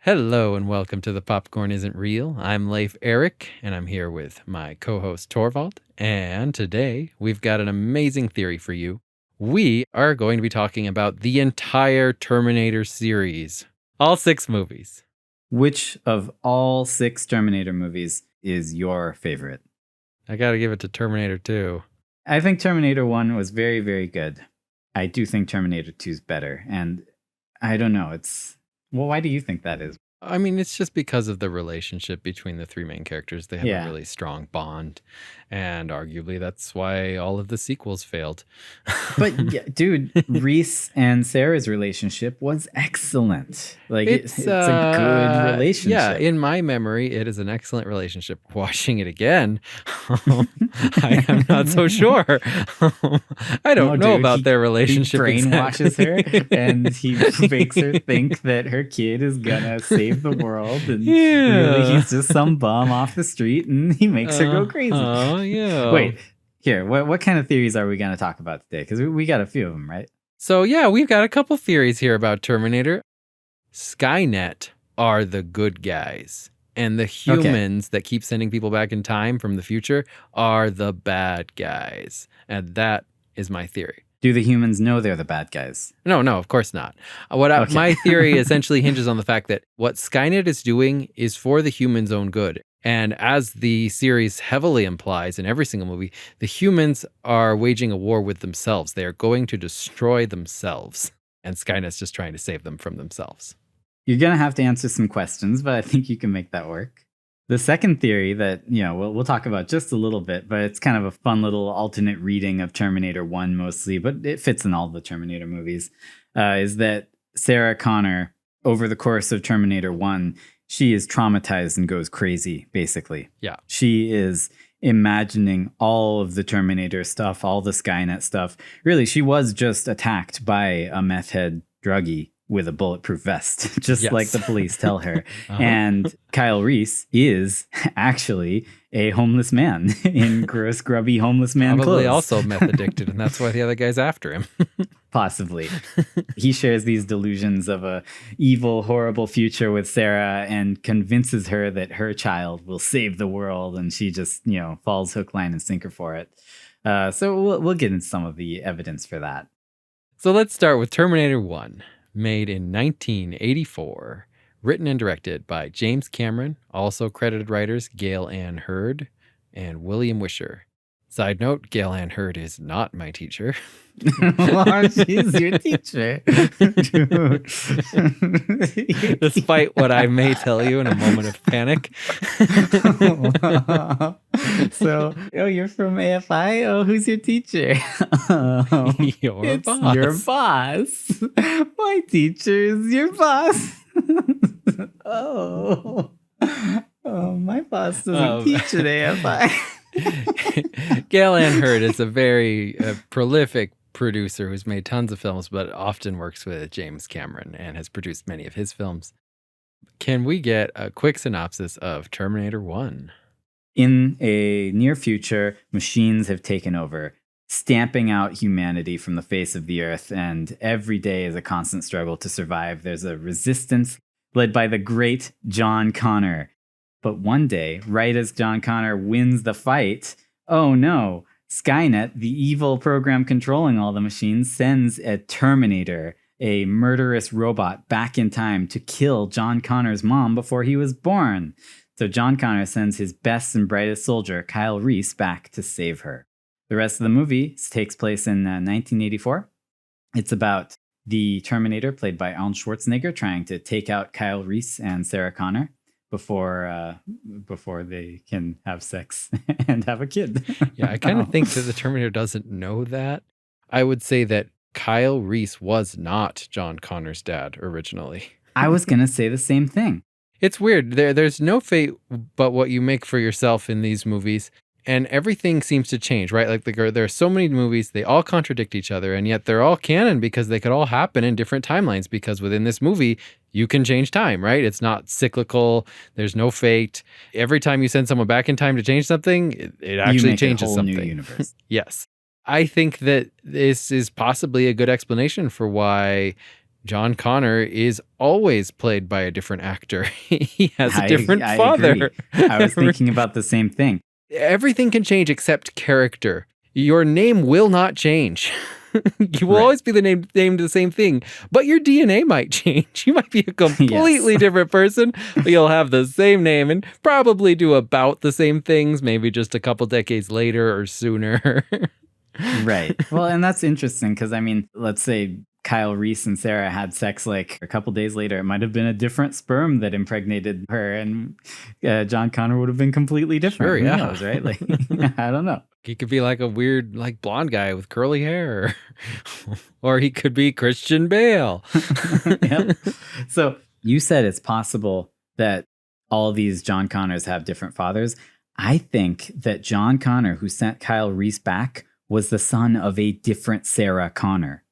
Hello and welcome to The Popcorn Isn't Real. I'm Leif Eric, and I'm here with my co-host Torvald. And today we've got an amazing theory for you. We are going to be talking about the entire Terminator series, all 6 movies. Which of all 6 Terminator movies is your favorite? I gotta give it to Terminator 2. I think Terminator 1 was very, very good. I do think Terminator 2 is better. And I don't know, well, why do you think that is? I mean, it's just because of the relationship between the 3 main characters. They have Yeah. a really strong bond, and arguably that's why all of the sequels failed. But yeah, dude, Reese and Sarah's relationship was excellent. Like it's a good relationship. Yeah, in my memory, it is an excellent relationship. Watching it again, I am not so sure. I don't know about their relationship. He brainwashes her and he makes her think that her kid is gonna save the world, and really he's just some bum off the street, and he makes her go crazy. Oh yeah. Wait, here, what kind of theories are we going to talk about today? Because we got a few of them, right? So yeah, we've got a couple theories here about Terminator. Skynet are the good guys, and the humans that keep sending people back in time from the future are the bad guys, and that is my theory. Do the humans know they're the bad guys? No, of course not. My theory essentially hinges on the fact that what Skynet is doing is for the humans' own good. And as the series heavily implies in every single movie, the humans are waging a war with themselves. They are going to destroy themselves. And Skynet's just trying to save them from themselves. You're going to have to answer some questions, but I think you can make that work. The second theory that, we'll talk about just a little bit, but it's kind of a fun little alternate reading of Terminator 1 mostly, but it fits in all the Terminator movies, is that Sarah Connor, over the course of Terminator 1, she is traumatized and goes crazy, basically. Yeah. She is imagining all of the Terminator stuff, all the Skynet stuff. Really, she was just attacked by a meth head druggie with a bulletproof vest, just like the police tell her. And Kyle Reese is actually a homeless man in gross, grubby homeless man Probably clothes. Also meth addicted, and that's why the other guy's after him. Possibly. He shares these delusions of a evil, horrible future with Sarah and convinces her that her child will save the world, and she just, falls hook, line, and sinker for it. So we'll get into some of the evidence for that. So let's start with Terminator 1. Made in 1984, written and directed by James Cameron, also credited writers Gail Ann Hurd and William Wisher. Side note, Gail Ann Hurd is not my teacher. Well, she's your teacher. Despite what I may tell you in a moment of panic. So, you're from AFI? Oh, who's your teacher? It's your boss. My teacher is your boss. Oh, my boss doesn't teach at AFI. Gail Ann Hurd is a very prolific producer who's made tons of films, but often works with James Cameron and has produced many of his films. Can we get a quick synopsis of Terminator 1? In a near future, machines have taken over, stamping out humanity from the face of the earth, and every day is a constant struggle to survive. There's a resistance led by the great John Connor. But one day, right as John Connor wins the fight, oh no, Skynet, the evil program controlling all the machines, sends a Terminator, a murderous robot, back in time to kill John Connor's mom before he was born. So John Connor sends his best and brightest soldier, Kyle Reese, back to save her. The rest of the movie takes place in 1984. It's about the Terminator, played by Arnold Schwarzenegger, trying to take out Kyle Reese and Sarah Connor before they can have sex and have a kid. Yeah, I kind of think that the Terminator doesn't know that. I would say that Kyle Reese was not John Connor's dad originally. I was going to say the same thing. It's weird. There's no fate but what you make for yourself in these movies. And everything seems to change, right? Like there are so many movies, they all contradict each other, and yet they're all canon because they could all happen in different timelines, because within this movie, you can change time, right? It's not cyclical. There's no fate. Every time you send someone back in time to change something, it actually changes something. New universe. Yes. I think that this is possibly a good explanation for why John Connor is always played by a different actor. He has a different I father. agree. I was thinking about the same thing. Everything can change except character. Your name will not change. You will Right. always be named the same thing, but your DNA might change. You might be a completely different person, but you'll have the same name and probably do about the same things, maybe just a couple decades later or sooner. Right. Well, and that's interesting because, I mean, let's say Kyle Reese and Sarah had sex like a couple days later. It might have been a different sperm that impregnated her, and John Connor would have been completely different. Sure, Who yeah. knows, right? Like, I don't know. He could be like a weird, like, blonde guy with curly hair. Or he could be Christian Bale. Yep. So you said it's possible that all these John Connors have different fathers. I think that John Connor, who sent Kyle Reese back, was the son of a different Sarah Connor.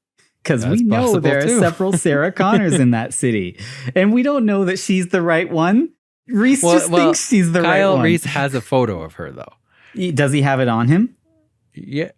Because we know possible, there too. are several Sarah Connors in that city. And we don't know that she's the right one. Reese just thinks she's the right one. Kyle Reese has a photo of her, though. Does he have it on him? Yeah.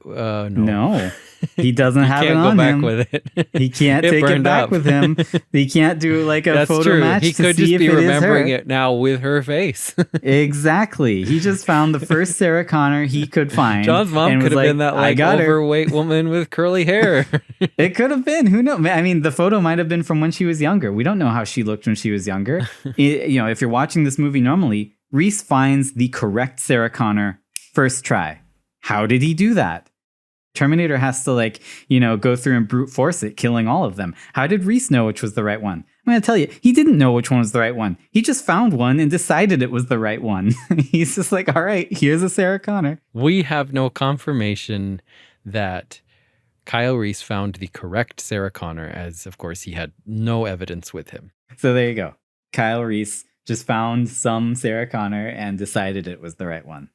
No. No. He doesn't have it Can't on go back him. with it. He can't It take it burned back up. with him. He can't do like a That's photo true. match He to could see just if be it is remembering her. it now with her face. Exactly. He just found the first Sarah Connor he could find. John's mom and could have was been that I like got her. overweight woman with curly hair. It could have been. Who knows? I mean, the photo might have been from when she was younger. We don't know how she looked when she was younger. If you're watching this movie normally, Reese finds the correct Sarah Connor first try. How did he do that? Terminator has to go through and brute force it, killing all of them. How did Reese know which was the right one? I'm going to tell you, he didn't know which one was the right one. He just found one and decided it was the right one. He's just like, all right, here's a Sarah Connor. We have no confirmation that Kyle Reese found the correct Sarah Connor, as of course he had no evidence with him. So there you go. Kyle Reese just found some Sarah Connor and decided it was the right one.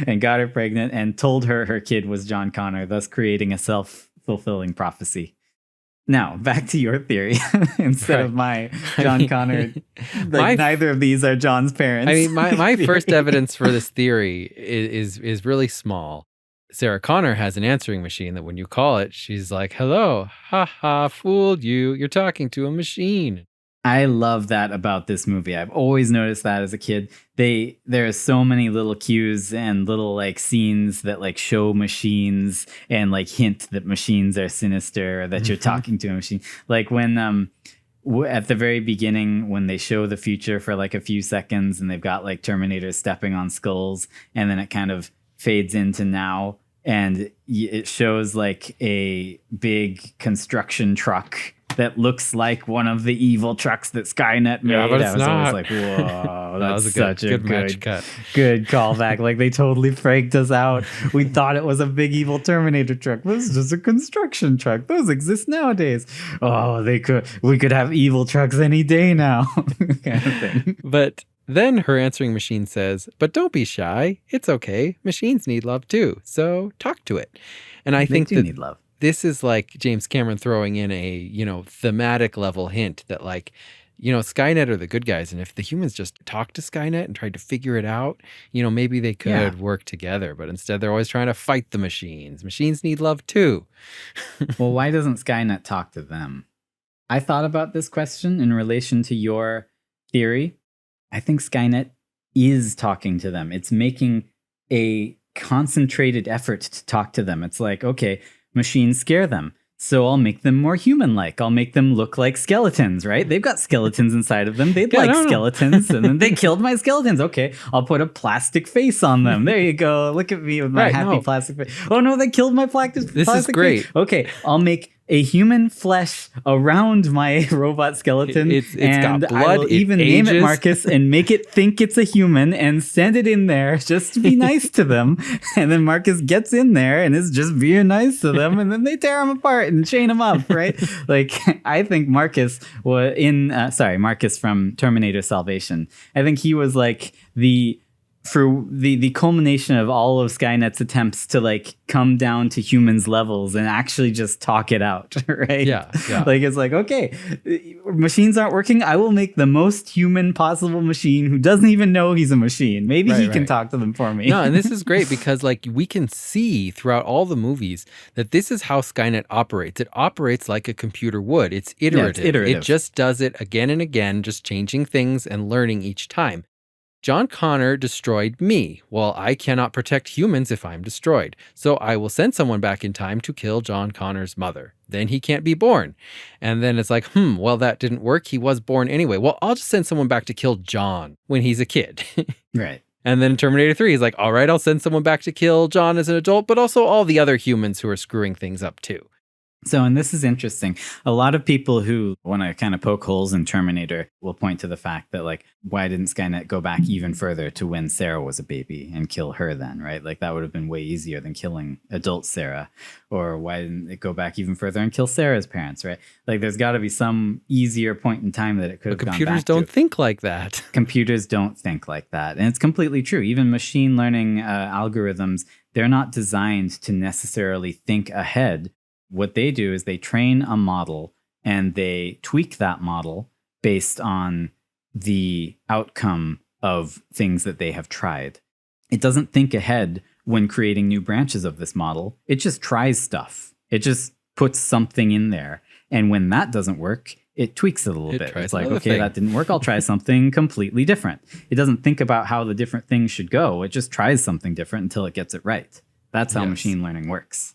And got her pregnant and told her kid was John Connor, thus creating a self-fulfilling prophecy. Now, back to your theory instead of my John Connor. Neither of these are John's parents. I mean, my first evidence for this theory is really small. Sarah Connor has an answering machine that when you call it, she's like, hello, ha, fooled you. You're talking to a machine. I love that about this movie. I've always noticed that as a kid. There are so many little cues and little scenes that show machines and hint that machines are sinister or that you're talking to a machine. Like when at the very beginning when they show the future for a few seconds and they've got Terminators stepping on skulls, and then it kind of fades into now and it shows a big construction truck that looks like one of the evil trucks that Skynet made. Yeah, but it's I was not. always like, whoa, that's was such a match cut. good callback. They totally franked us out. We thought it was a big evil Terminator truck. This is just a construction truck. Those exist nowadays. Oh, we could have evil trucks any day now. Kind of thing. But then her answering machine says, but don't be shy. It's okay. Machines need love too. So talk to it. And I think they need love. This is like James Cameron throwing in a, thematic level hint that Skynet are the good guys. And if the humans just talked to Skynet and tried to figure it out, maybe they could work together. But instead, they're always trying to fight the machines. Machines need love too. Well, why doesn't Skynet talk to them? I thought about this question in relation to your theory. I think Skynet is talking to them. It's making a concentrated effort to talk to them. It's like, okay, machines scare them, so I'll make them more human-like. I'll make them look like skeletons, right? They've got skeletons inside of them. They'd skeletons, and then they killed my skeletons. Okay, I'll put a plastic face on them. There you go. Look at me with my happy plastic face. Oh no, they killed my plastic face. This is great. Okay, I'll make a human flesh around my robot skeleton. It's and got blood. I will even name it Marcus and make it think it's a human and send it in there just to be nice to them. And then Marcus gets in there and is just being nice to them, and then they tear him apart and chain him up, right? I think Marcus was Marcus from Terminator Salvation. I think he was the for the culmination of all of Skynet's attempts to like come down to humans' levels and actually just talk it out, right? Yeah. Like it's like, okay, machines aren't working. I will make the most human possible machine who doesn't even know he's a machine. Maybe he can talk to them for me. No, and this is great because like we can see throughout all the movies that this is how Skynet operates. It operates like a computer would. It's iterative. It just does it again and again, just changing things and learning each time. John Connor destroyed me. Well, I cannot protect humans if I'm destroyed. So I will send someone back in time to kill John Connor's mother. Then he can't be born. And then it's like, well, that didn't work. He was born anyway. Well, I'll just send someone back to kill John when he's a kid. Right. And then in Terminator 3, he's like, all right, I'll send someone back to kill John as an adult, but also all the other humans who are screwing things up too. So, and this is interesting. A lot of people who want to kind of poke holes in Terminator will point to the fact that, like, why didn't Skynet go back even further to when Sarah was a baby and kill her then, right? Like, that would have been way easier than killing adult Sarah. Or why didn't it go back even further and kill Sarah's parents, right? Like, there's got to be some easier point in time that it could have gone back to. Computers don't think like that. Computers don't think like that. And it's completely true. Even machine learning algorithms, they're not designed to necessarily think ahead. What they do is they train a model and they tweak that model based on the outcome of things that they have tried. It doesn't think ahead when creating new branches of this model. It just tries stuff. It just puts something in there. And when that doesn't work, it tweaks it a little bit. It's like, okay, that didn't work. I'll try something completely different. It doesn't think about how the different things should go. It just tries something different until it gets it right. That's how machine learning works.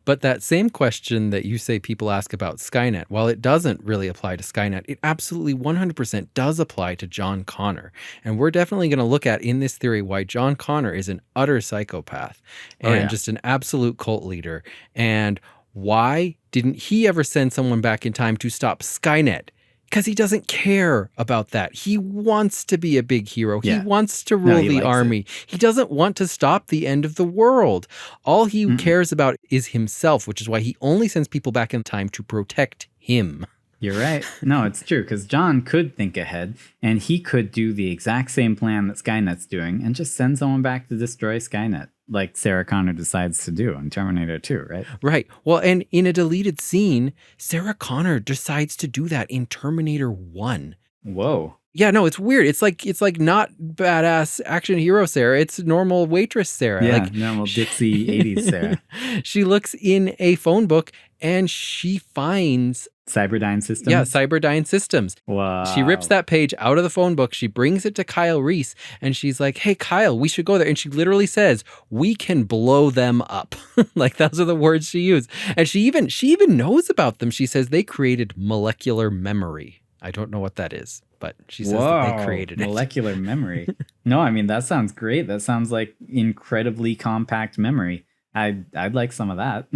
But that same question that you say people ask about Skynet, while it doesn't really apply to Skynet, it absolutely 100% does apply to John Connor. And we're definitely going to look at in this theory why John Connor is an utter psychopath and just an absolute cult leader. And why didn't he ever send someone back in time to stop Skynet? Because he doesn't care about that. He wants to be a big hero. He wants to rule the army. He doesn't want to stop the end of the world. All he cares about is himself, which is why he only sends people back in time to protect him. You're right. No, it's true, because John could think ahead, and he could do the exact same plan that Skynet's doing and just send someone back to destroy Skynet, like Sarah Connor decides to do in Terminator 2, right? Right. Well, and in a deleted scene, Sarah Connor decides to do that in Terminator 1. Whoa. Yeah, no, it's weird. It's like not badass action hero Sarah. It's normal waitress Sarah. Yeah, like, normal ditzy 80s Sarah. She looks in a phone book and she finds Cyberdyne Systems? Yeah, Cyberdyne Systems. Wow. She rips that page out of the phone book. She brings it to Kyle Reese and she's like, hey, Kyle, we should go there. And she literally says, we can blow them up. Like, those are the words she used. And she even knows about them. She says they created molecular memory. I don't know what that is, but she says that they created it. Molecular memory. No, I mean, that sounds great. That sounds like incredibly compact memory. I'd like some of that.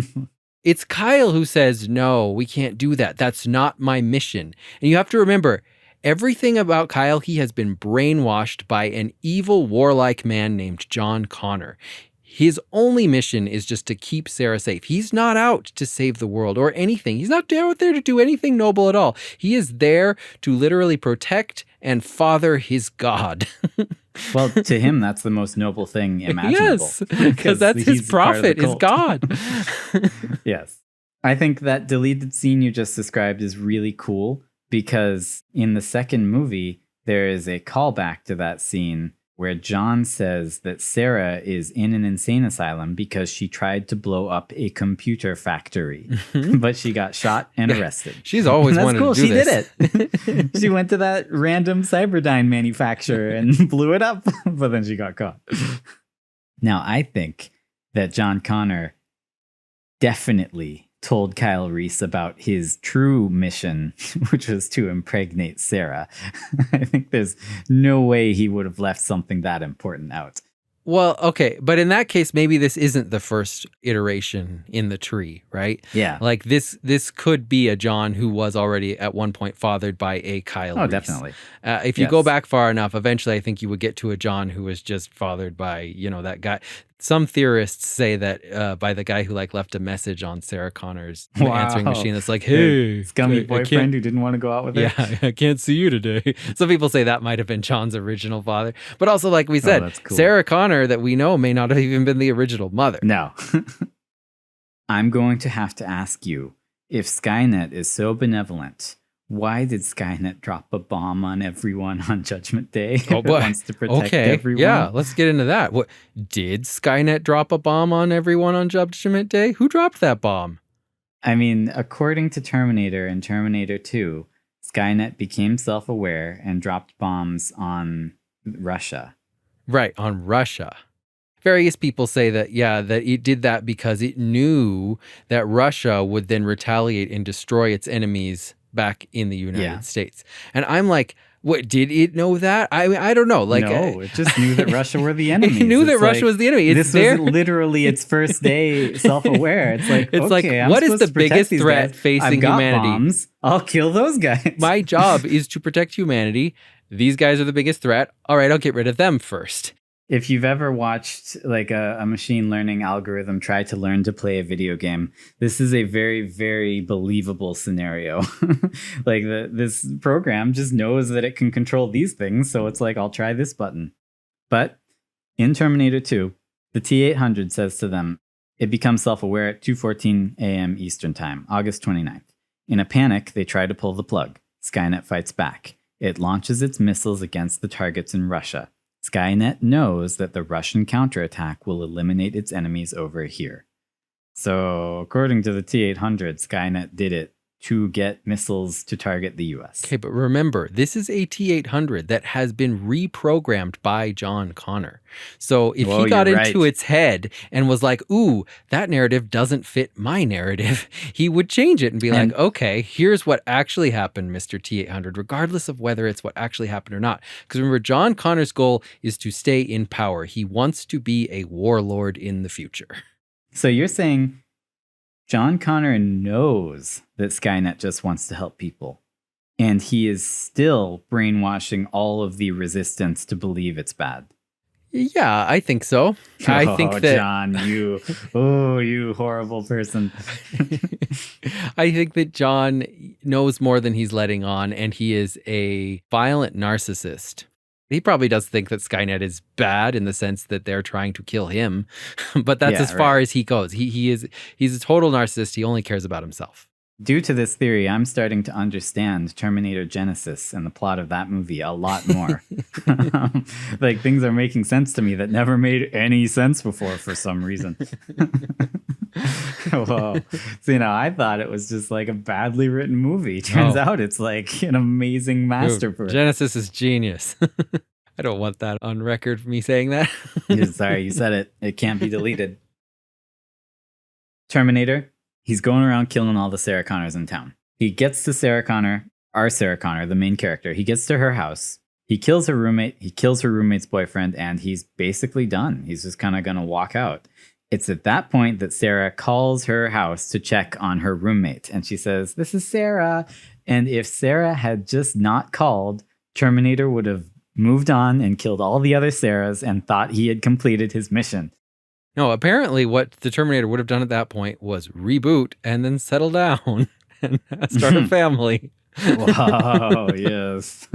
It's Kyle who says, no, we can't do that. That's not my mission. And you have to remember, everything about Kyle, he has been brainwashed by an evil, warlike man named John Connor. His only mission is just to keep Sarah safe. He's not out to save the world or anything. He's not out there to do anything noble at all. He is there to literally protect and father his God. Well, to him, that's the most noble thing imaginable. Yes, because that's his prophet, his God. Yes. I think that deleted scene you just described is really cool because in the second movie, there is a callback to that scene where John says that Sarah is in an insane asylum because she tried to blow up a computer factory, but she got shot and arrested. She's always wanted to do this. She did it. She went to that random Cyberdyne manufacturer and blew it up, but then she got caught. Now, I think that John Connor definitely told Kyle Reese about his true mission, which was to impregnate Sarah. I think there's no way he would have left something that important out. Well, okay, but in that case, maybe this isn't the first iteration in the tree, right? Yeah. Like this could be a John who was already at one point fathered by a Kyle Reese. Definitely. If you go back far enough, eventually I think you would get to a John who was just fathered by, that guy. some theorists say that by the guy who like left a message on Sarah Connor's answering machine that's like, hey, scummy boyfriend who didn't want to go out with her. Yeah, I can't see you today. Some people say that might have been John's original father. But also, like we said, that's cool. Sarah Connor that we know may not have even been the original mother. No. I'm going to have to ask you, if Skynet is so benevolent, why did Skynet drop a bomb on everyone on Judgment Day? Oh, boy. It wants to protect everyone. Yeah, let's get into that. What did Skynet drop a bomb on everyone on Judgment Day? Who dropped that bomb? I mean, according to Terminator and Terminator 2, Skynet became self-aware and dropped bombs on Russia. Right, on Russia. Various people say that, yeah, that it did that because it knew that Russia would then retaliate and destroy its enemies back in the United States. And I'm like, what, did it know that? I don't know. Like, no, it just knew that Russia were the enemy. It knew that Russia was the enemy. This was literally its first day self-aware. It's like, what is the biggest threat facing humanity? Bombs. I'll kill those guys. My job is to protect humanity. These guys are the biggest threat. All right, I'll get rid of them first. If you've ever watched like a machine learning algorithm try to learn to play a video game, this is a very, very believable scenario. Like this program just knows that it can control these things. So it's like, I'll try this button. But in Terminator 2, the T-800 says to them, it becomes self-aware at 2:14 a.m. Eastern Time, August 29th. In a panic, they try to pull the plug. Skynet fights back. It launches its missiles against the targets in Russia. Skynet knows that the Russian counterattack will eliminate its enemies over here. So, according to the T-800, Skynet did it to get missiles to target the US. Okay, but remember, this is a T-800 that has been reprogrammed by John Connor. So if he got into its head and was like, ooh, that narrative doesn't fit my narrative, he would change it and be like, okay, here's what actually happened, Mr. T-800, regardless of whether it's what actually happened or not. Because remember, John Connor's goal is to stay in power. He wants to be a warlord in the future. So you're saying John Connor knows that Skynet just wants to help people, and he is still brainwashing all of the resistance to believe it's bad. Yeah, I think so. I think that John, you horrible person. I think that John knows more than he's letting on, and he is a violent narcissist. He probably does think that Skynet is bad in the sense that they're trying to kill him, but that's as far as he goes. He's a total narcissist. He only cares about himself. Due to this theory, I'm starting to understand Terminator Genesis and the plot of that movie a lot more. Like, things are making sense to me that never made any sense before for some reason. Whoa. So, I thought it was just like a badly written movie. Turns out it's like an amazing masterpiece. Genesis is genius. I don't want that on record for me saying that. Sorry, you said it. It can't be deleted. Terminator. He's going around killing all the Sarah Connors in town. He gets to Sarah Connor, our Sarah Connor, the main character. He gets to her house. He kills her roommate. He kills her roommate's boyfriend, and he's basically done. He's just kind of going to walk out. It's at that point that Sarah calls her house to check on her roommate. And she says, "This is Sarah." And if Sarah had just not called, Terminator would have moved on and killed all the other Sarahs and thought he had completed his mission. No, apparently what the Terminator would have done at that point was reboot and then settle down and start a family. Wow, yes.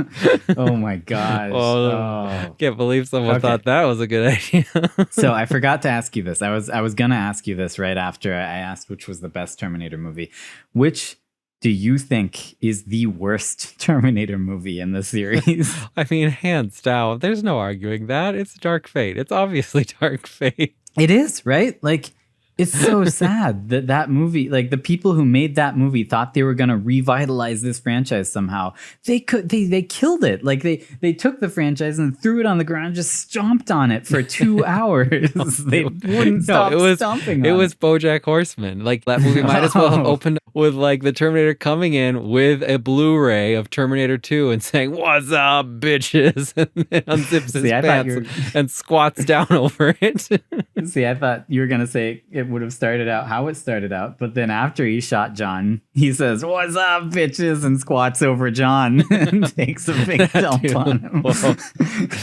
Oh my gosh. Oh. Can't believe someone thought that was a good idea. So I forgot to ask you this. I was going to ask you this right after I asked which was the best Terminator movie. Which do you think is the worst Terminator movie in the series? I mean, hands down. There's no arguing that. It's Dark Fate. It's obviously Dark Fate. It is, right? Like, it's so sad that movie, like the people who made that movie thought they were going to revitalize this franchise somehow. They killed it. Like they took the franchise and threw it on the ground, just stomped on it for 2 hours. They wouldn't stop stomping on it. It was BoJack Horseman. Like, that movie might as well have opened with like the Terminator coming in with a Blu-ray of Terminator 2 and saying, "What's up, bitches?" and then unzips his pants and squats down over it. See, I thought you were going to say it would have started out how it started out. But then after he shot John, he says, "What's up, bitches?" and squats over John and takes a big dump on him.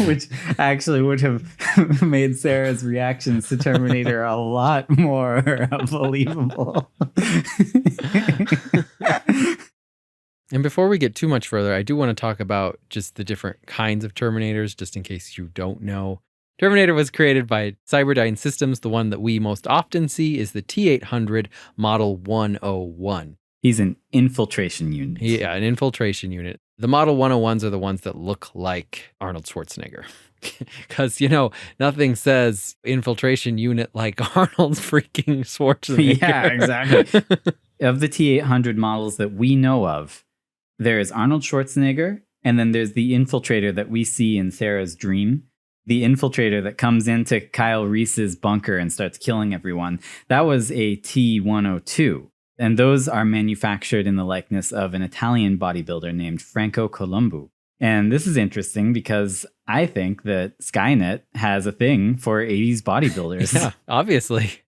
Which actually would have made Sarah's reactions to Terminator a lot more believable. And before we get too much further, I do want to talk about just the different kinds of Terminators, just in case you don't know. Terminator was created by Cyberdyne Systems. The one that we most often see is the T-800 Model 101. He's an infiltration unit. Yeah, an infiltration unit. The Model 101s are the ones that look like Arnold Schwarzenegger. Because, nothing says infiltration unit like Arnold freaking Schwarzenegger. Yeah, exactly. Of the T-800 models that we know of, there is Arnold Schwarzenegger, and then there's the infiltrator that we see in Sarah's dream. The infiltrator that comes into Kyle Reese's bunker and starts killing everyone. That was a T-102. And those are manufactured in the likeness of an Italian bodybuilder named Franco Colombo. And this is interesting because I think that Skynet has a thing for 80s bodybuilders. Yeah, obviously.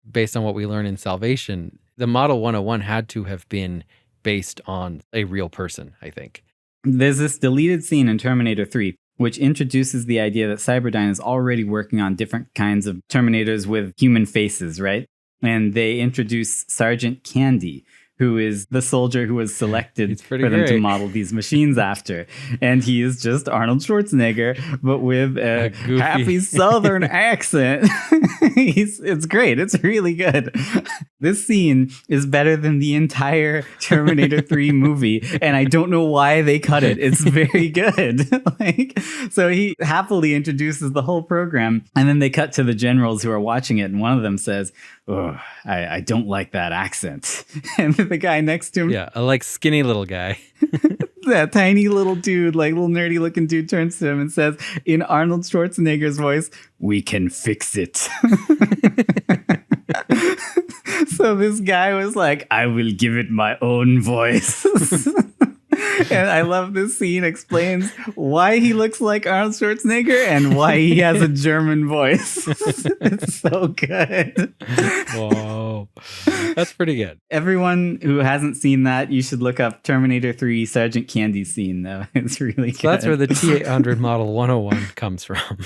Based on what we learn in Salvation, the Model 101 had to have been based on a real person, I think. There's this deleted scene in Terminator 3, which introduces the idea that Cyberdyne is already working on different kinds of Terminators with human faces, right? And they introduce Sergeant Candy, who is the soldier who was selected for them to model these machines after. And he is just Arnold Schwarzenegger, but with a happy Southern accent. It's great. It's really good. This scene is better than the entire Terminator 3 movie, and I don't know why they cut it. It's very good. So he happily introduces the whole program, and then they cut to the generals who are watching it, and one of them says, "Oh, I don't like that accent." And the guy next to him, yeah, a skinny little guy, that tiny little dude, little nerdy looking dude, turns to him and says in Arnold Schwarzenegger's voice, "We can fix it." So this guy was like, "I will give it my own voice." And I love this scene explains why he looks like Arnold Schwarzenegger and why he has a German voice. It's so good. Whoa. That's pretty good. Everyone who hasn't seen that, you should look up Terminator 3 Sergeant Candy scene, though. It's really good. So that's where the T-800 Model 101 comes from.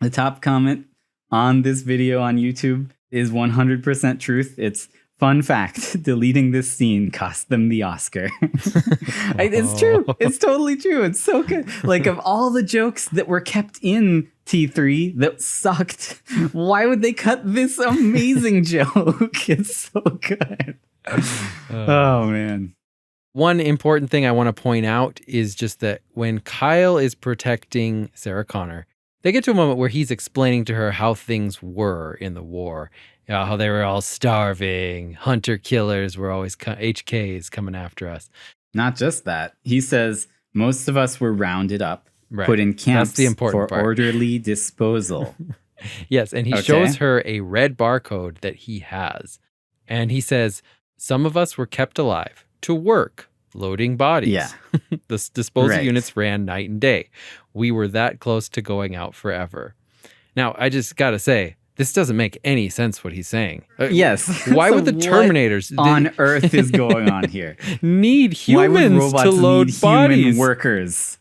The top comment on this video on YouTube is 100% truth. It's, "Fun fact, deleting this scene cost them the Oscar." It's true. It's totally true. It's so good. Of all the jokes that were kept in T3 that sucked, why would they cut this amazing joke? It's so good. Oh, man. One important thing I want to point out is just that when Kyle is protecting Sarah Connor, they get to a moment where he's explaining to her how things were in the war. How they were all starving, hunter-killers were always HKs coming after us. Not just that. He says, most of us were rounded up, put in camps That's the important part. Orderly disposal. Yes, and he shows her a red barcode that he has. And he says, some of us were kept alive to work, loading bodies. Yeah. The disposal units ran night and day. We were that close to going out forever. Now, I just got to say, this doesn't make any sense what he's saying. Yes. Why would the Terminators on Earth is going on here? Need humans to load bodies? Human workers.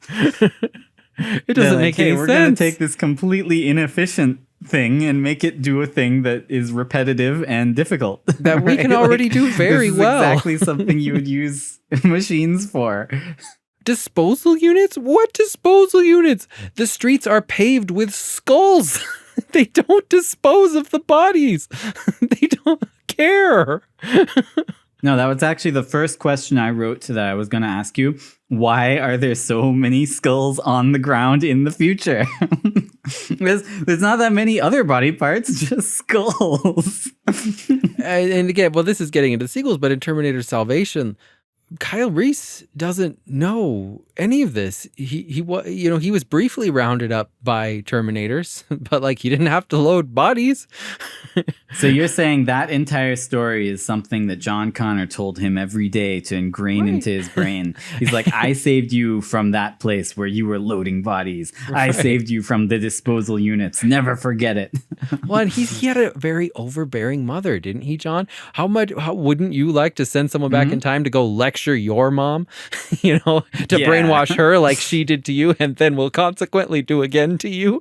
It doesn't make any sense. We're going to take this completely inefficient thing and make it do a thing that is repetitive and difficult. That we can already do very well. Exactly something you would use machines for. Disposal units? What disposal units? The streets are paved with skulls. They don't dispose of the bodies. They don't care. No, that was actually the first question I wrote to that I was going to ask you. Why are there so many skulls on the ground in the future? There's not that many other body parts, just skulls. And again, well, this is getting into sequels, but in Terminator Salvation, Kyle Reese doesn't know any of this. He was briefly rounded up by Terminators, but like he didn't have to load bodies. So you're saying that entire story is something that John Connor told him every day to ingrain into his brain. He's like, I saved you from that place where you were loading bodies. I saved you from the disposal units. Never forget it. Well, and he had a very overbearing mother, didn't he, John? How wouldn't you like to send someone back in time to go lecture your mom, to brainwash her like she did to you, and then will consequently do again to you?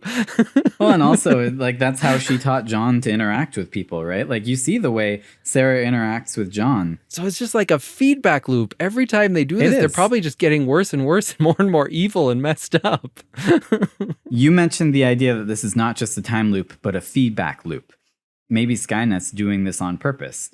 Well, and also, like, that's how she taught John to interact with people, right? Like, you see the way Sarah interacts with John. So it's just like a feedback loop. Every time they do this, they're probably just getting worse and worse and more evil and messed up. You mentioned the idea that this is not just a time loop, but a feedback loop. Maybe Skynet's doing this on purpose.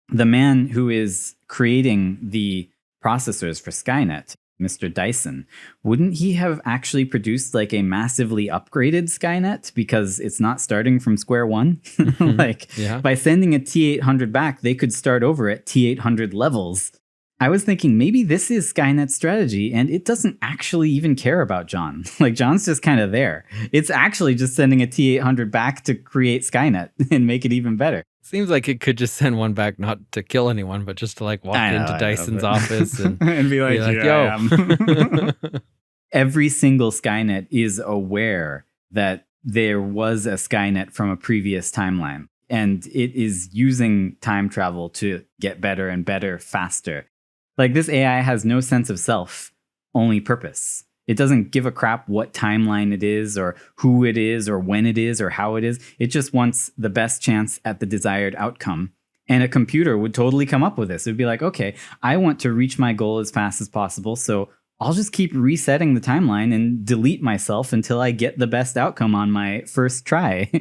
The man who is creating the processors for Skynet, Mr. Dyson, wouldn't he have actually produced like a massively upgraded Skynet because it's not starting from square one? By sending a T800 back, they could start over at T800 levels. I was thinking maybe this is Skynet's strategy and it doesn't actually even care about John. Like John's just kind of there. It's actually just sending a T800 back to create Skynet and make it even better. Seems like it could just send one back not to kill anyone, but just to like walk into Dyson's office and be like yo. Every single Skynet is aware that there was a Skynet from a previous timeline, and it is using time travel to get better and better faster. Like this AI has no sense of self, only purpose. It doesn't give a crap what timeline it is or who it is or when it is or how it is. It just wants the best chance at the desired outcome. And a computer would totally come up with this. It would be like, okay, I want to reach my goal as fast as possible. So I'll just keep resetting the timeline and delete myself until I get the best outcome on my first try.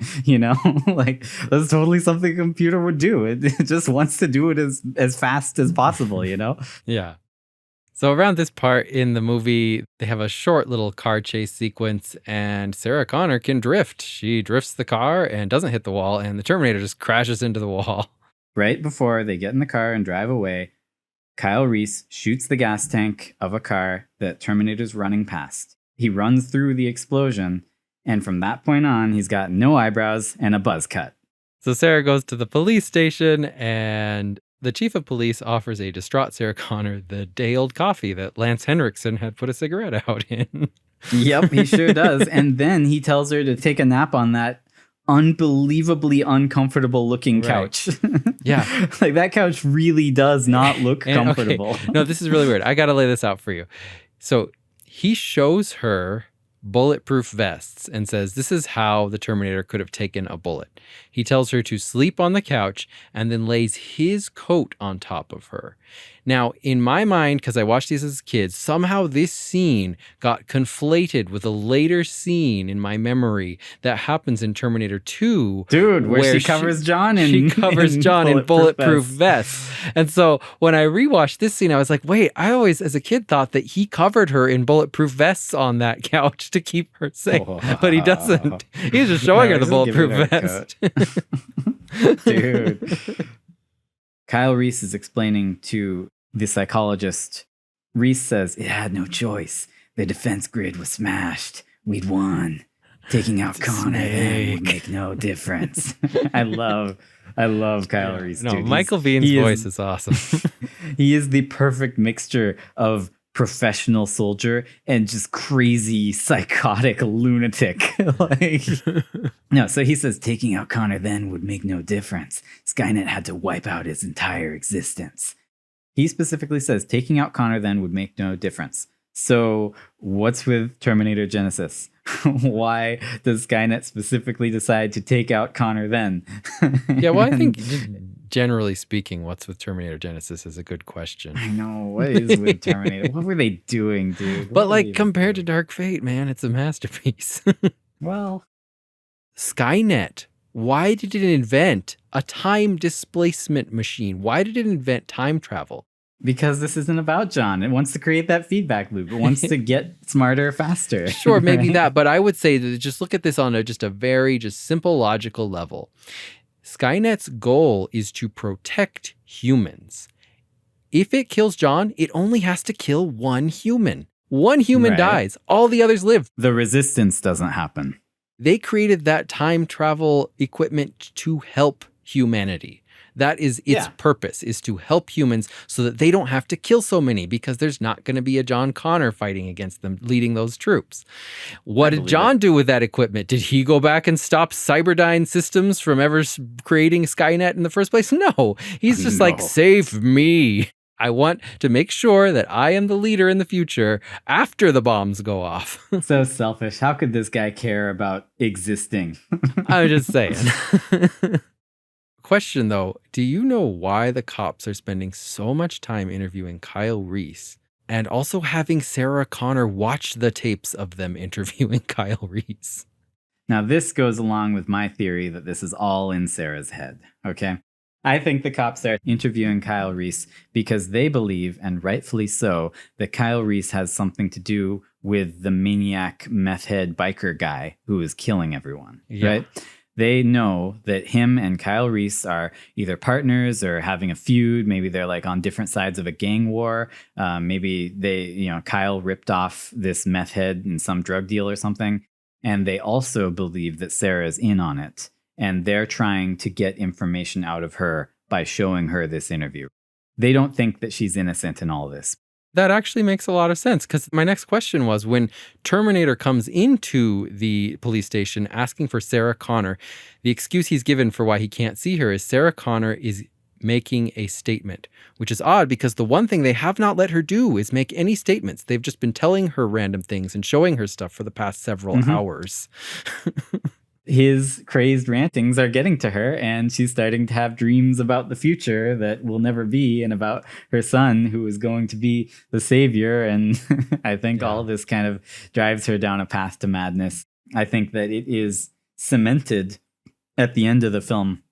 Like that's totally something a computer would do. It just wants to do it as fast as possible, Yeah. So around this part in the movie, they have a short little car chase sequence, and Sarah Connor can drift. She drifts the car and doesn't hit the wall, and the Terminator just crashes into the wall. Right before they get in the car and drive away, Kyle Reese shoots the gas tank of a car that Terminator's running past. He runs through the explosion, and from that point on, he's got no eyebrows and a buzz cut. So Sarah goes to the police station, and the chief of police offers a distraught Sarah Connor the day-old coffee that Lance Henriksen had put a cigarette out in. Yep, he sure does. And then he tells her to take a nap on that unbelievably uncomfortable looking couch. Yeah. Like that couch really does not look comfortable. Okay. No, this is really weird. I got to lay this out for you. So he shows her bulletproof vests and says this is how the Terminator could have taken a bullet. He tells her to sleep on the couch and then lays his coat on top of her. Now, in my mind, because I watched these as kids, somehow this scene got conflated with a later scene in my memory that happens in Terminator 2. Dude, where she covers John in bulletproof vests. And so when I rewatched this scene, I was like, wait, I always, as a kid, thought that he covered her in bulletproof vests on that couch to keep her safe. But he doesn't. He's just showing her the bulletproof vest. Dude. Kyle Reese is explaining to the psychologist. Reese says, it had no choice. The defense grid was smashed. We'd won. Taking out Connor then would make no difference. I love Kyle Reese. No, dude. Michael Bihn's voice is awesome. He is the perfect mixture of professional soldier and just crazy psychotic lunatic. So he says taking out Connor then would make no difference. Skynet had to wipe out his entire existence. He specifically says taking out Connor then would make no difference. So what's with Terminator Genesis? Why does Skynet specifically decide to take out Connor then? Yeah, well, I think generally speaking, what's with Terminator Genesis is a good question. I know. What is with Terminator? What were they doing, dude? But like compared to Dark Fate, man, it's a masterpiece. Well, Skynet. Why did it invent a time displacement machine? Why did it invent time travel? Because this isn't about John. It wants to create that feedback loop. It wants to get smarter faster. Sure, maybe that. But I would say that just look at this on a very simple logical level. Skynet's goal is to protect humans. If it kills John, it only has to kill one human. One human Right. dies. All the others live. The resistance doesn't happen. They created that time travel equipment to help humanity. That is its purpose, is to help humans so that they don't have to kill so many, because there's not going to be a John Connor fighting against them, leading those troops. What did John do with that equipment? Did he go back and stop Cyberdyne Systems from ever creating Skynet in the first place? No. He's just like, save me. I want to make sure that I am the leader in the future after the bombs go off. So selfish. How could this guy care about existing? I'm just saying. Question though, do you know why the cops are spending so much time interviewing Kyle Reese and also having Sarah Connor watch the tapes of them interviewing Kyle Reese? Now, this goes along with my theory that this is all in Sarah's head, okay? I think the cops are interviewing Kyle Reese because they believe, and rightfully so, that Kyle Reese has something to do with the maniac meth head biker guy who is killing everyone, right? They know that him and Kyle Reese are either partners or having a feud. Maybe they're like on different sides of a gang war. Maybe Kyle ripped off this meth head in some drug deal or something. And they also believe that Sarah's in on it. And they're trying to get information out of her by showing her this interview. They don't think that she's innocent in all this. That actually makes a lot of sense, because my next question was, when Terminator comes into the police station asking for Sarah Connor, the excuse he's given for why he can't see her is Sarah Connor is making a statement, which is odd because the one thing they have not let her do is make any statements. They've just been telling her random things and showing her stuff for the past several hours. His crazed rantings are getting to her, and she's starting to have dreams about the future that will never be, and about her son who is going to be the savior. And I think all of this kind of drives her down a path to madness. I think that it is cemented at the end of the film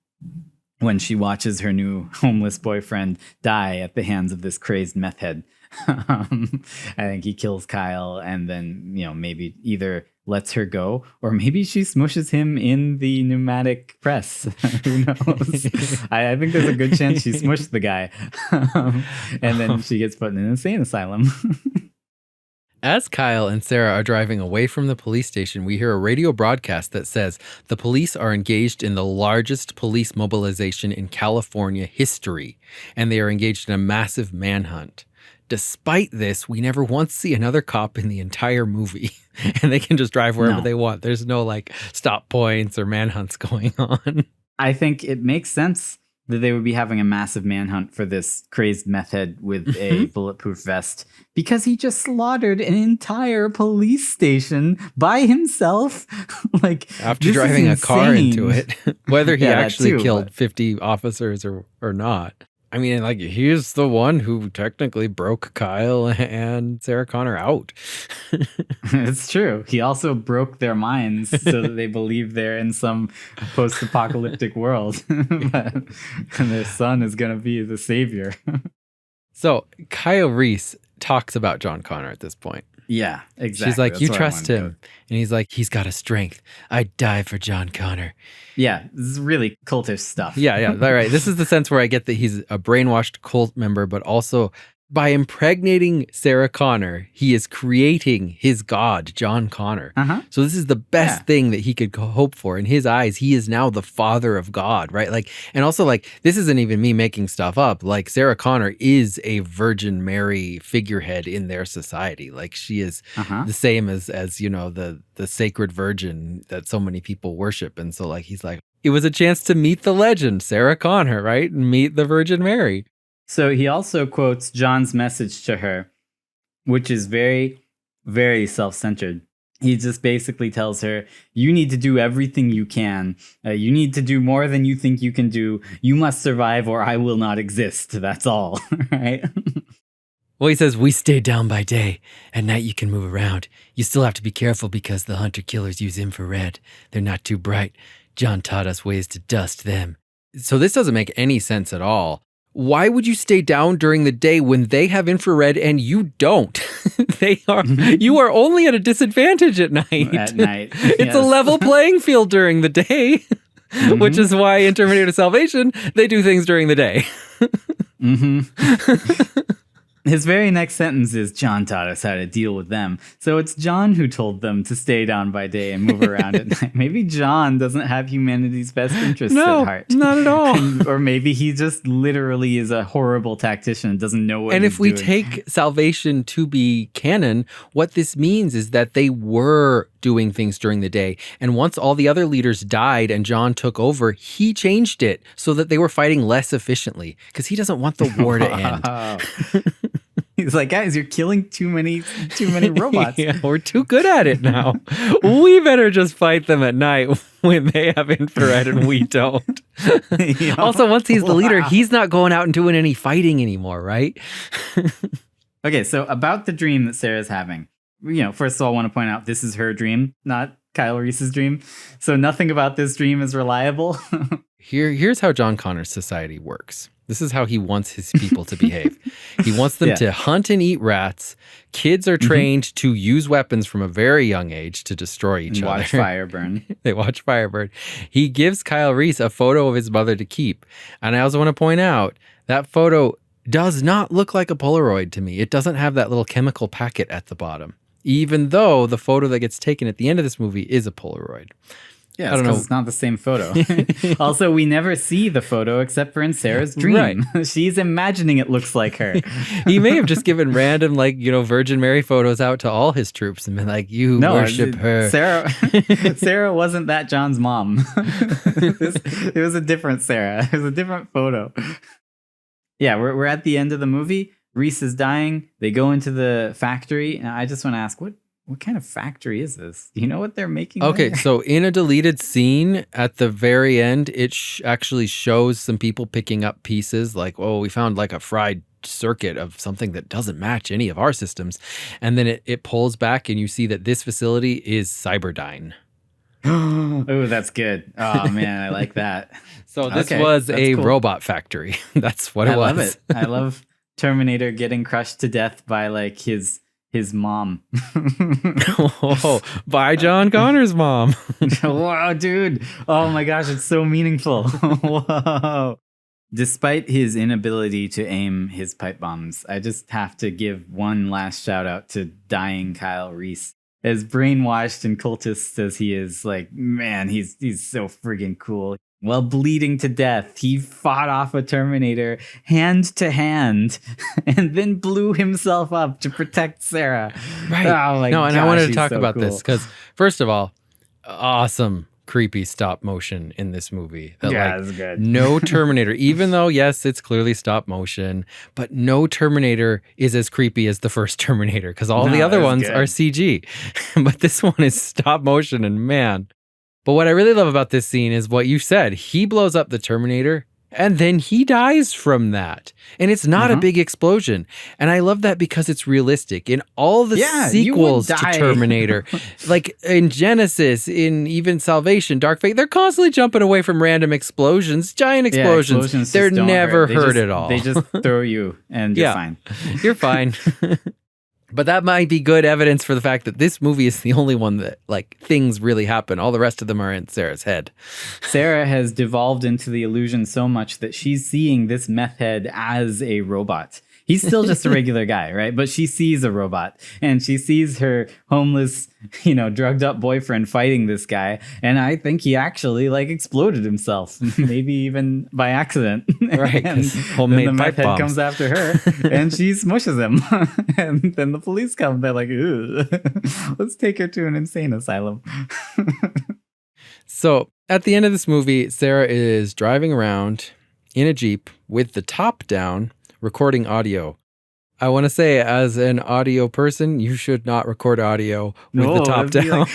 when she watches her new homeless boyfriend die at the hands of this crazed meth head. I think he kills Kyle and then, maybe either lets her go, or maybe she smushes him in the pneumatic press. Who knows? I think there's a good chance she smushed the guy. And then she gets put in an insane asylum. As Kyle and Sarah are driving away from the police station, we hear a radio broadcast that says the police are engaged in the largest police mobilization in California history, and they are engaged in a massive manhunt. Despite this, we never once see another cop in the entire movie, and they can just drive wherever they want. There's no stop points or manhunts going on. I think it makes sense that they would be having a massive manhunt for this crazed meth head with a bulletproof vest, because he just slaughtered an entire police station by himself. After driving a car into it, whether he actually killed 50 officers or not. I mean, he's the one who technically broke Kyle and Sarah Connor out. It's true. He also broke their minds so that they believe they're in some post-apocalyptic world. And their son is going to be the savior. So Kyle Reese talks about John Connor at this point. Yeah, exactly. She's like, you trust him. And he's like, he's got a strength. I'd die for John Connor. Yeah, this is really cultish stuff. Yeah. All right. This is the sense where I get that he's a brainwashed cult member, but also by impregnating Sarah Connor, he is creating his god, John Connor. So this is the best thing that he could hope for. In his eyes, he is now the father of God, right? And also this isn't even me making stuff up. Sarah Connor is a Virgin Mary figurehead in their society. She is the same as the sacred virgin that so many people worship. And so he's like, it was a chance to meet the legend, Sarah Connor, right? And meet the Virgin Mary. So he also quotes John's message to her, which is very, very self-centered. He just basically tells her, you need to do everything you can. You need to do more than you think you can do. You must survive or I will not exist. That's all, right? Well, he says, we stay down by day. At night you can move around. You still have to be careful because the hunter-killers use infrared. They're not too bright. John taught us ways to dust them. So this doesn't make any sense at all. Why would you stay down during the day when they have infrared and you don't? You are only at a disadvantage at night. At night. It's a level playing field during the day, which is why in Terminator Salvation, they do things during the day. His very next sentence is, John taught us how to deal with them. So it's John who told them to stay down by day and move around at night. Maybe John doesn't have humanity's best interests at heart. Not at all. Or maybe he just literally is a horrible tactician and doesn't know what and he's if we doing. take salvation to be canon, what this means is that they were doing things during the day. And once all the other leaders died and John took over, he changed it so that they were fighting less efficiently because he doesn't want the war to end. He's like, guys, you're killing too many robots. Yeah, we're too good at it now. We better just fight them at night when they have infrared and we don't. Also, once he's the leader, he's not going out and doing any fighting anymore, right? Okay, so about the dream that Sarah's having. First of all, I want to point out this is her dream, not Kyle Reese's dream. So nothing about this dream is reliable. Here's how John Connor's society works. This is how he wants his people to behave. He wants them to hunt and eat rats. Kids are trained to use weapons from a very young age to destroy each other. Watch fire burn. They watch fire burn. He gives Kyle Reese a photo of his mother to keep. And I also want to point out that photo does not look like a Polaroid to me. It doesn't have that little chemical packet at the bottom, even though the photo that gets taken at the end of this movie is a Polaroid. Yeah, I don't know. It's not the same photo. Also, we never see the photo except for in Sarah's dream. Right. She's imagining it looks like her. He may have just given random, Virgin Mary photos out to all his troops and been like, worship her. Sarah wasn't that John's mom. It was a different Sarah. It was a different photo. Yeah, we're at the end of the movie. Reese is dying. They go into the factory. And I just want to ask, what kind of factory is this? Do you know what they're making? Okay, there? So in a deleted scene at the very end, it actually shows some people picking up pieces like, we found like a fried circuit of something that doesn't match any of our systems. And then it pulls back and you see that this facility is Cyberdyne. Oh, that's good. Oh, man, I like that. So this was a robot factory. That's what it was. I love it. I love Terminator getting crushed to death by like his mom. By John Connor's mom. Wow, dude. Oh my gosh, it's so meaningful. Whoa. Despite his inability to aim his pipe bombs, I just have to give one last shout out to dying Kyle Reese. As brainwashed and cultist as he is, like, man, he's so friggin' cool. While bleeding to death, he fought off a Terminator hand to hand and then blew himself up to protect Sarah. Right. Oh my gosh, and I wanted to talk so about cool. this because, first of all, awesome, creepy stop motion in this movie. It's good. No Terminator, even though, yes, it's clearly stop motion, but no Terminator is as creepy as the first Terminator because all the other ones are CG. But this one is stop motion, and man. But what I really love about this scene is what you said. He blows up the Terminator and then he dies from that. And it's not a big explosion. And I love that because it's realistic. In all the sequels to Terminator, like in Genesis, in even Salvation, Dark Fate, they're constantly jumping away from random explosions, giant explosions. They're never hurt at all. They just throw you and you're fine. You're fine. But that might be good evidence for the fact that this movie is the only one that, like, things really happen. All the rest of them are in Sarah's head. Sarah has devolved into the illusion so much that she's seeing this meth head as a robot. He's still just a regular guy, right? But she sees a robot and she sees her homeless, drugged up boyfriend fighting this guy. And I think he actually exploded himself, maybe even by accident. Right. And homemade then the meth pipe bombs. head comes after her and she smushes him. And then the police come. They're like, ooh, let's take her to an insane asylum. So at the end of this movie, Sarah is driving around in a Jeep with the top down, recording audio. I want to say, as an audio person, you should not record audio with the top down.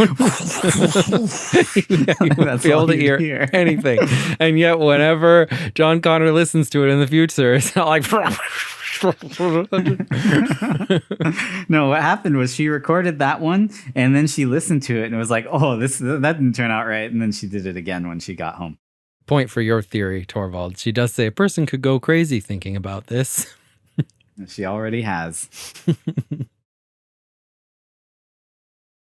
You won't be able to hear anything. And yet, whenever John Connor listens to it in the future, it's not like... No, what happened was she recorded that one and then she listened to it and it was like, oh, that didn't turn out right. And then she did it again when she got home. Point for your theory, Torvald. She does say a person could go crazy thinking about this. She already has.